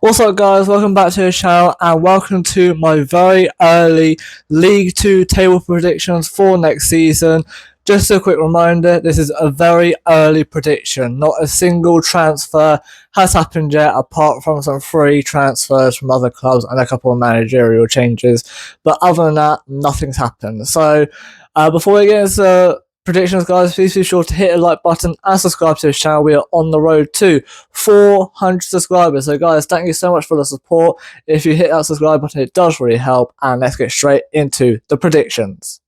What's up, guys? Welcome back to the channel and welcome to my very early League 2 table predictions for next season. Just a quick reminder, this is a very early prediction. Not a single transfer has happened yet apart from some free transfers from other clubs and a couple of managerial changes. But other than that, nothing's happened. So before we get into predictions, guys, please be sure to hit a like button and subscribe to this channel. We are on the road to 400 subscribers. So, guys, thank you so much for the support. If you hit that subscribe button, it does really help. And let's get straight into the predictions.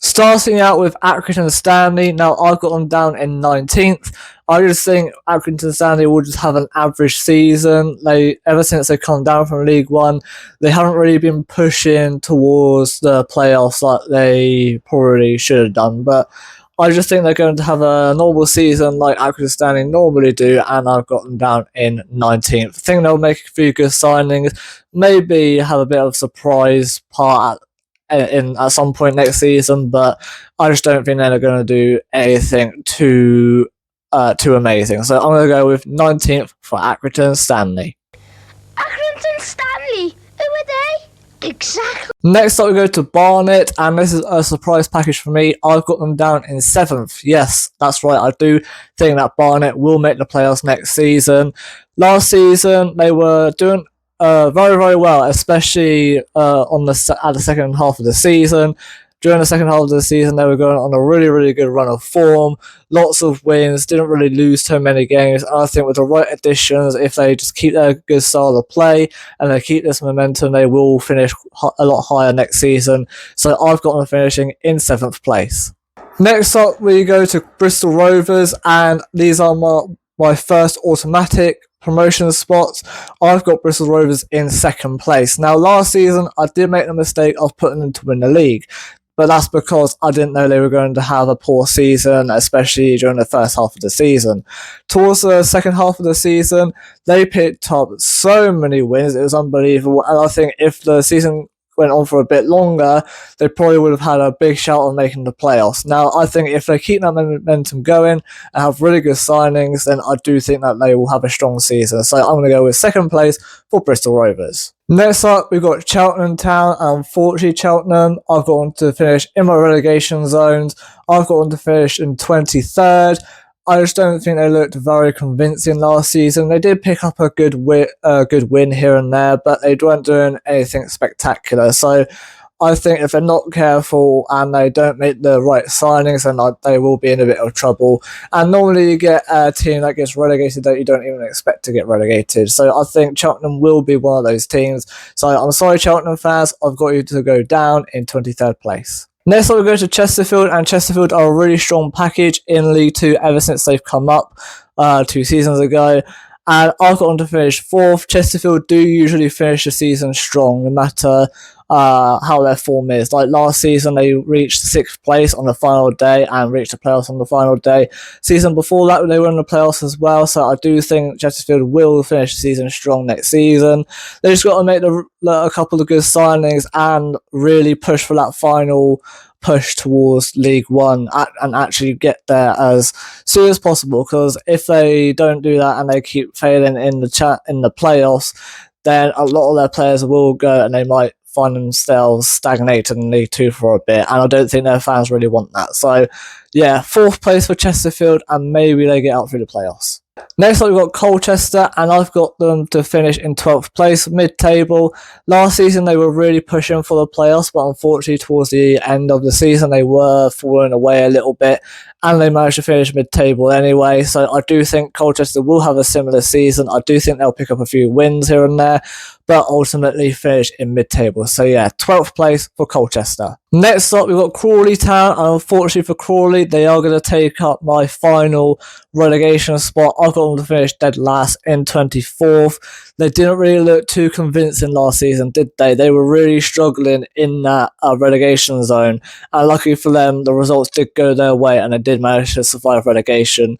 Starting out with Accrington and Stanley. Now, I've got them down in 19th. I just think Accrington and Stanley will just have an average season. Ever since they come down from League One, they haven't really been pushing towards the playoffs like they probably should have done. But I just think they're going to have a normal season like Accrington and Stanley normally do, and I've got them down in 19th. I think they'll make a few good signings, maybe have a bit of a surprise part at some point next season, but I just don't think they're going to do anything too amazing. So I'm going to go with 19th for Accrington Stanley. Accrington Stanley, who are they? Exactly. Next up we go to Barnet, and this is a surprise package for me. I've got them down in 7th. Yes, that's right, I do think that Barnet will make the playoffs next season. Last season they were doing very, very well, especially at the second half of the season. During the second half of the season, they were going on a really, really good run of form. Lots of wins, didn't really lose too many games. And I think with the right additions, if they just keep their good style of play and they keep this momentum, they will finish a lot higher next season. So I've got them finishing in 7th place. Next up, we go to Bristol Rovers, and these are my first automatic promotion spots. I've got Bristol Rovers in 2nd place. Now, last season, I did make the mistake of putting them to win the league, but that's because I didn't know they were going to have a poor season, especially during the first half of the season. Towards the second half of the season, they picked up so many wins, it was unbelievable, and I think if the season went on for a bit longer, they probably would have had a big shout on making the playoffs. Now, I think if they keep that momentum going and have really good signings, then I do think that they will have a strong season. So I'm going to go with 2nd place for Bristol Rovers. Next up, we've got Cheltenham Town, and unfortunately Cheltenham, I've got them to finish in my relegation zones. I've got them to finish in 23rd. I just don't think they looked very convincing last season. They did pick up a good win here and there, but they weren't doing anything spectacular. So I think if they're not careful and they don't make the right signings, then they will be in a bit of trouble. And normally you get a team that gets relegated that you don't even expect to get relegated. So I think Cheltenham will be one of those teams. So I'm sorry, Cheltenham fans, I've got you to go down in 23rd place. Next up we go to Chesterfield, and Chesterfield are a really strong package in League 2 ever since they've come up 2 seasons ago. And I've got them to finish 4th. Chesterfield do usually finish the season strong, no matter how their form is. Like last season, they reached 6th place on the final day and reached the playoffs on the final day. Season before that, they were in the playoffs as well. So I do think Chesterfield will finish the season strong next season. They just got to make a couple of good signings and really push for that final push towards League One and actually get there as soon as possible, because if they don't do that and they keep failing in the playoffs, then a lot of their players will go and they might find themselves stagnated in League 2 for a bit, and I don't think their fans really want that. So yeah, 4th place for Chesterfield, and maybe they get out through the playoffs. Next up, we've got Colchester, and I've got them to finish in 12th place, mid-table. Last season, they were really pushing for the playoffs, but unfortunately, towards the end of the season, they were falling away a little bit, and they managed to finish mid-table anyway. So I do think Colchester will have a similar season. I do think they'll pick up a few wins here and there, but ultimately finish in mid-table. So yeah, 12th place for Colchester. Next up, we've got Crawley Town, and unfortunately for Crawley, they are going to take up my final relegation spot. I've got them to finish dead last in 24th. They didn't really look too convincing last season, did they? They were really struggling in that relegation zone, and luckily for them, the results did go their way, and they did manage to survive relegation.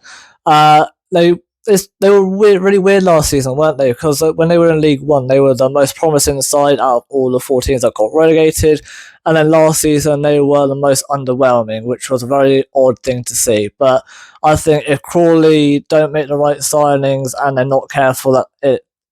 they were really weird last season, weren't they? Because when they were in League One, they were the most promising side out of all the 4 teams that got relegated. And then last season, they were the most underwhelming, which was a very odd thing to see. But I think if Crawley don't make the right signings and they're not careful,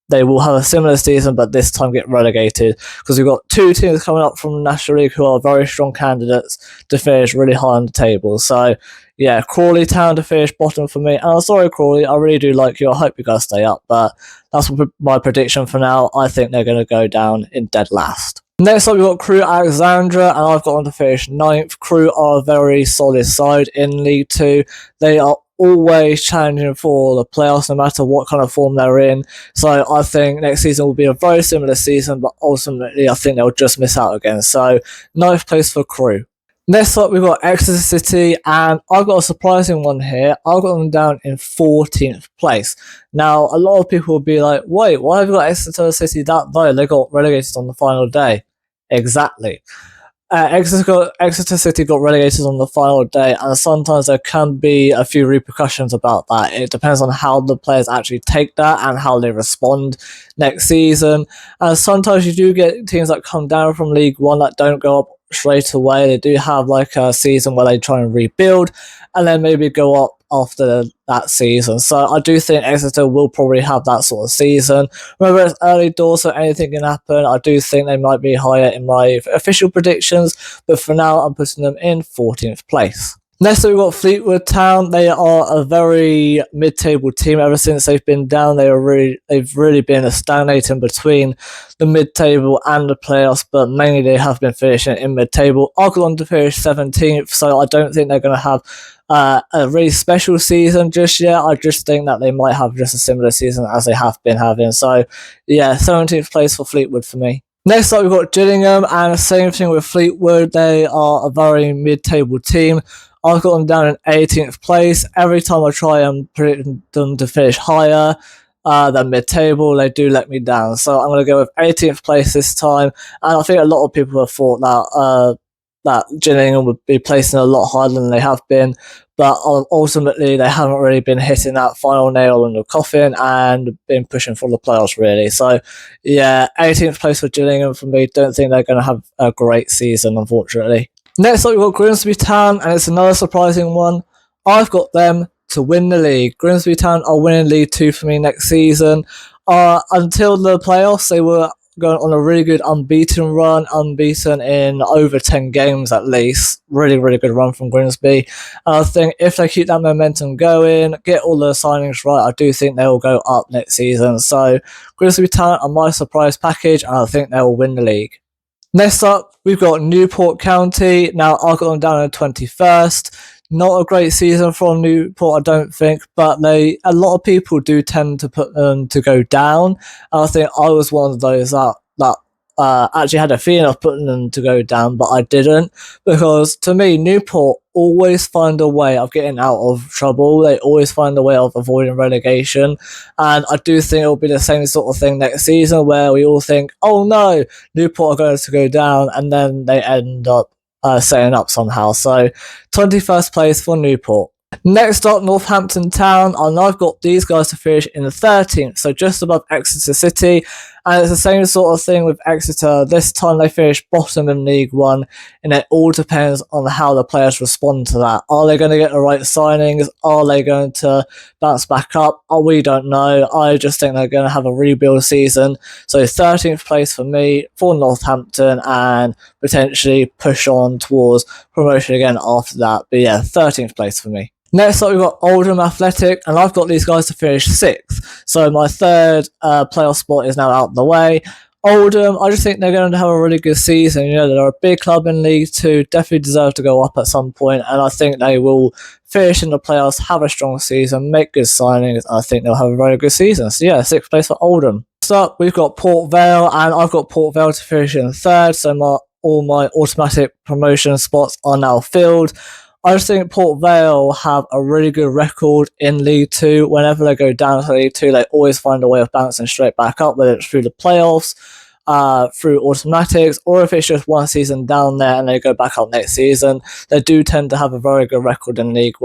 they will have a similar season, but this time get relegated, because we've got 2 teams coming up from the National League who are very strong candidates to finish really high on the table. So, yeah, Crawley Town to finish bottom for me. And I'm sorry, Crawley, I really do like you. I hope you guys stay up, but that's my prediction for now. I think they're going to go down in dead last. Next up, we've got Crew Alexandra, and I've got them to finish 9th. Crew are a very solid side in League 2. They are always challenging for the playoffs no matter what kind of form they're in. So I think next season will be a very similar season, but ultimately I think they'll just miss out again. So 9th place for Crew. Next up, we've got Exeter City, and I've got a surprising one here. I've got them down in 14th place. Now, a lot of people will be like, wait, why have you got Exeter City that low? They got relegated on the final day. Exactly. Exeter City got relegated on the final day, and sometimes there can be a few repercussions about that. It depends on how the players actually take that and how they respond next season. And sometimes you do get teams that come down from League One that don't go up straight away. They do have like a season where they try and rebuild and then maybe go up after that season. So I do think Exeter will probably have that sort of season. Remember, it's early doors, so anything can happen. I do think they might be higher in my official predictions, but for now I'm putting them in 14th place. Next we've got Fleetwood Town. They are a very mid-table team. Ever since they've been down, they've really been stagnating between the mid-table and the playoffs, but mainly they have been finishing in mid-table. I've got them to finish 17th, so I don't think they're going to have a really special season just yet. I just think that they might have just a similar season as they have been having. So yeah, 17th place for Fleetwood for me. Next up, we've got Gillingham, and the same thing with Fleetwood. They are a very mid-table team. I've got them down in 18th place. Every time I try and predict them to finish higher than mid-table, they do let me down. So I'm going to go with 18th place this time. And I think a lot of people have thought that Gillingham would be placing a lot higher than they have been. But ultimately, they haven't really been hitting that final nail in the coffin and been pushing for the playoffs, really. So, yeah, 18th place for Gillingham for me. Don't think they're going to have a great season, unfortunately. Next up, we've got Grimsby Town, and it's another surprising one. I've got them to win the league. Grimsby Town are winning League 2 for me next season. Until the playoffs, they were going on a really good unbeaten run, unbeaten in over 10 games at least. Really, really good run from Grimsby. And I think if they keep that momentum going, get all the signings right, I do think they will go up next season. So Grimsby Town are my surprise package, and I think they will win the league. Next up, we've got Newport County. Now, I've got them down in 21st. Not a great season from Newport, I don't think, but a lot of people do tend to put them to go down. And I think I was one of those that actually had a feeling of putting them to go down, but I didn't, because to me, Newport always find a way of getting out of trouble. They always find a way of avoiding relegation, and I do think it'll be the same sort of thing next season, where we all think, oh no, Newport are going to go down, and then they end up setting up somehow. So 21st place for Newport. Next up, Northampton Town, and I've got these guys to finish in the 13th, so just above Exeter City. And it's the same sort of thing with Exeter. This time they finished bottom in League 1, and it all depends on how the players respond to that. Are they going to get the right signings? Are they going to bounce back up? We don't know. I just think they're going to have a rebuild season. So 13th place for me for Northampton, and potentially push on towards promotion again after that. But yeah, 13th place for me. Next up, we've got Oldham Athletic, and I've got these guys to finish 6th. So my third playoff spot is now out of the way. Oldham, I just think they're going to have a really good season. You know, they're a big club in League 2, definitely deserve to go up at some point, and I think they will finish in the playoffs, have a strong season, make good signings, and I think they'll have a very good season. So yeah, 6th place for Oldham. Next up, we've got Port Vale, and I've got Port Vale to finish in 3rd, so all my automatic promotion spots are now filled. I just think Port Vale have a really good record in League 2. Whenever they go down to League 2, they always find a way of bouncing straight back up, whether it's through the playoffs through automatics, or if it's just one season down there and they go back up next season, they do tend to have a very good record in League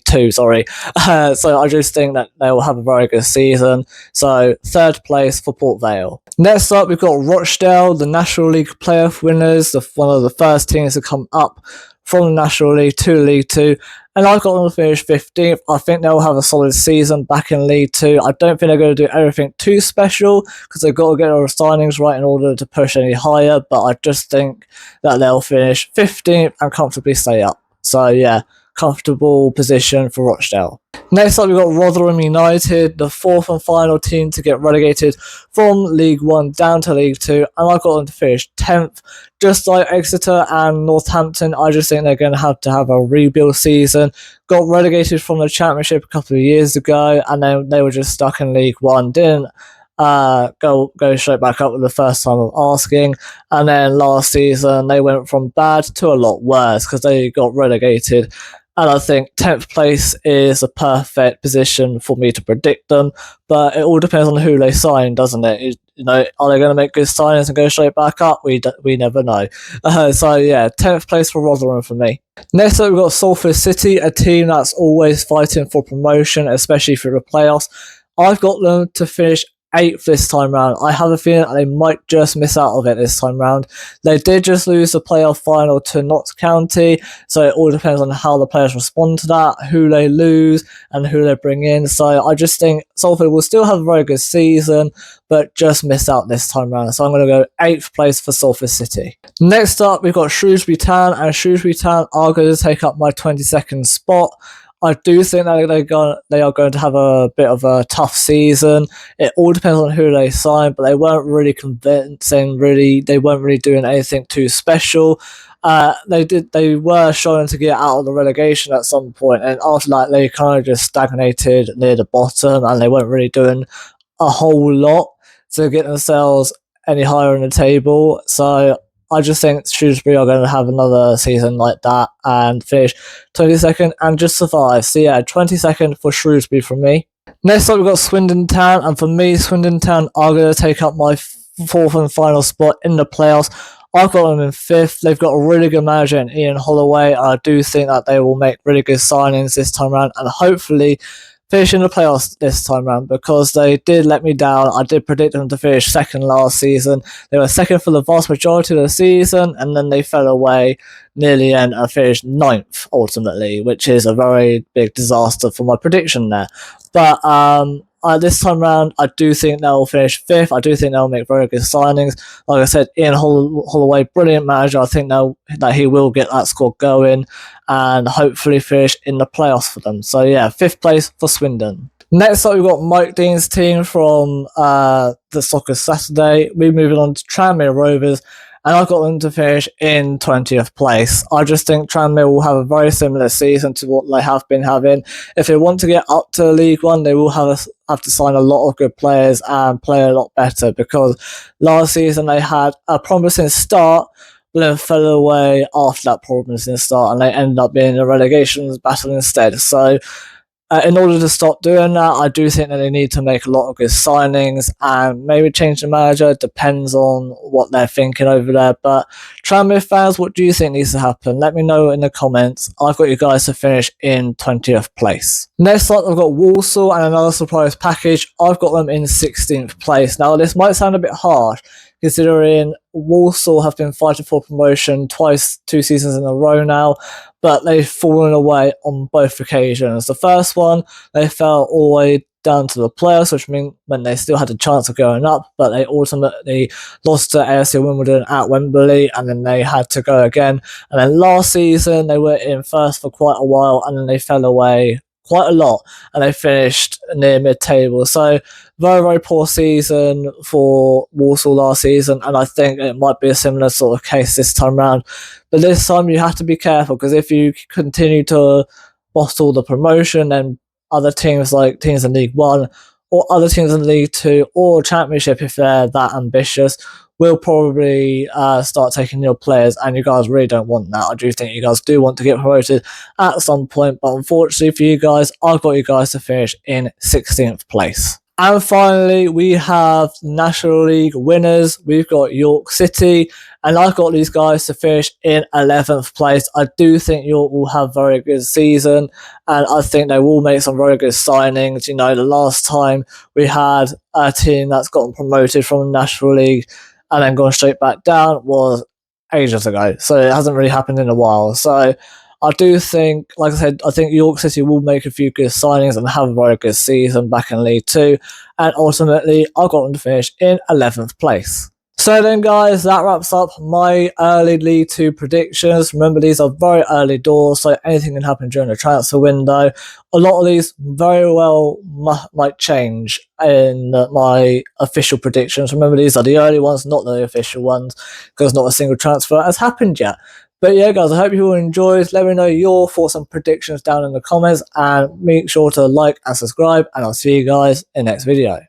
Two. Sorry, so I just think that they will have a very good season. So 3rd place for Port Vale. Next up, we've got Rochdale, the National League playoff winners, one of the first teams to come up from the National League to League Two. And I've got them to finish 15th. I think they'll have a solid season back in League Two. I don't think they're going to do everything too special because they've got to get their signings right in order to push any higher. But I just think that they'll finish 15th and comfortably stay up. So yeah, comfortable position for Rochdale. Next up, we've got Rotherham United, the 4th and final team to get relegated from League 1 down to League 2, and I've got them to finish 10th. Just like Exeter and Northampton, I just think they're going to have a rebuild season. Got relegated from the Championship a couple of years ago, and then they were just stuck in League 1, didn't go straight back up with the first time of asking, and then last season they went from bad to a lot worse because they got relegated. And I think 10th place is a perfect position for me to predict them. But it all depends on who they sign, doesn't it? Are they going to make good signings and go straight back up? We never know. So yeah, 10th place for Rotherham for me. Next up, we've got Salford City, a team that's always fighting for promotion, especially for the playoffs. I've got them to finish 8th this time round. I have a feeling they might just miss out of it this time round. They did just lose the playoff final to Notts County, so it all depends on how the players respond to that, who they lose, and who they bring in. So I just think Salford will still have a very good season, but just miss out this time round. So I'm going to go 8th place for Salford City. Next up, we've got Shrewsbury Town, and Shrewsbury Town are going to take up my 22nd spot. I do think that they are going to have a bit of a tough season. It all depends on who they sign, but they weren't really convincing. They weren't really doing anything too special. They were showing to get out of the relegation at some point, and after that they kind of just stagnated near the bottom, and they weren't really doing a whole lot to get themselves any higher in the table. So I just think Shrewsbury are going to have another season like that and finish 22nd and just survive. So yeah, 22nd for Shrewsbury from me. Next up, we've got Swindon Town, and for me, Swindon Town are going to take up my 4th and final spot in the playoffs. I've got them in 5th. They've got a really good manager in Ian Holloway. I do think that they will make really good signings this time around and hopefully finish in the playoffs this time round, because they did let me down. I did predict them to finish 2nd last season. They were 2nd for the vast majority of the season, and then they fell away near the end and finished 9th ultimately, which is a very big disaster for my prediction there. But this time round, I do think they'll finish 5th. I do think they'll make very good signings. Like I said, Ian Holloway, brilliant manager. I think that he will get that squad going and hopefully finish in the playoffs for them. So yeah, 5th place for Swindon. Next up, we've got Mike Dean's team from the Soccer Saturday. We're moving on to Tranmere Rovers, and I've got them to finish in 20th place. I just think Tranmere will have a very similar season to what they have been having. If they want to get up to League One, they will have to sign a lot of good players and play a lot better, because last season they had a promising start, but then fell away after that promising start, and they ended up being in a relegation battle instead. So in order to stop doing that, I do think that they need to make a lot of good signings and maybe change the manager. It depends on what they're thinking over there. But Tranmere fans, what do you think needs to happen? Let me know in the comments. I've got you guys to finish in 20th place. Next up, I've got Walsall and another surprise package. I've got them in 16th place. Now, this might sound a bit harsh, considering Walsall have been fighting for promotion twice, 2 seasons in a row now, but they've fallen away on both occasions. The first one, they fell all the way down to the playoffs, which meant they still had a chance of going up, but they ultimately lost to AFC Wimbledon at Wembley, and then they had to go again. And then last season, they were in first for quite a while, and then they fell away quite a lot, and they finished near mid-table. So very, very poor season for Walsall last season, and I think it might be a similar sort of case this time round. But this time you have to be careful, because if you continue to bottle the promotion, then other teams, like teams in League 1 or other teams in League 2 or Championship, if they're that ambitious, will probably start taking your players, and you guys really don't want that. I do think you guys do want to get promoted at some point, but unfortunately for you guys, I've got you guys to finish in 16th place. And finally, we have National League winners. We've got York City, and I've got these guys to finish in 11th place. I do think York will have a very good season, and I think they will make some very good signings. You know, the last time we had a team that's gotten promoted from the National League and then gone straight back down was ages ago. So it hasn't really happened in a while. So I do think, like I said, I think York City will make a few good signings and have a very good season back in League 2. And ultimately, I've got them to finish in 11th place. So then, guys, that wraps up my early League 2 predictions. Remember, these are very early doors, so anything can happen during the transfer window. A lot of these very well might change in my official predictions. Remember, these are the early ones, not the official ones, because not a single transfer has happened yet. But yeah, guys, I hope you all enjoyed. Let me know your thoughts and predictions down in the comments, and make sure to like and subscribe, and I'll see you guys in the next video.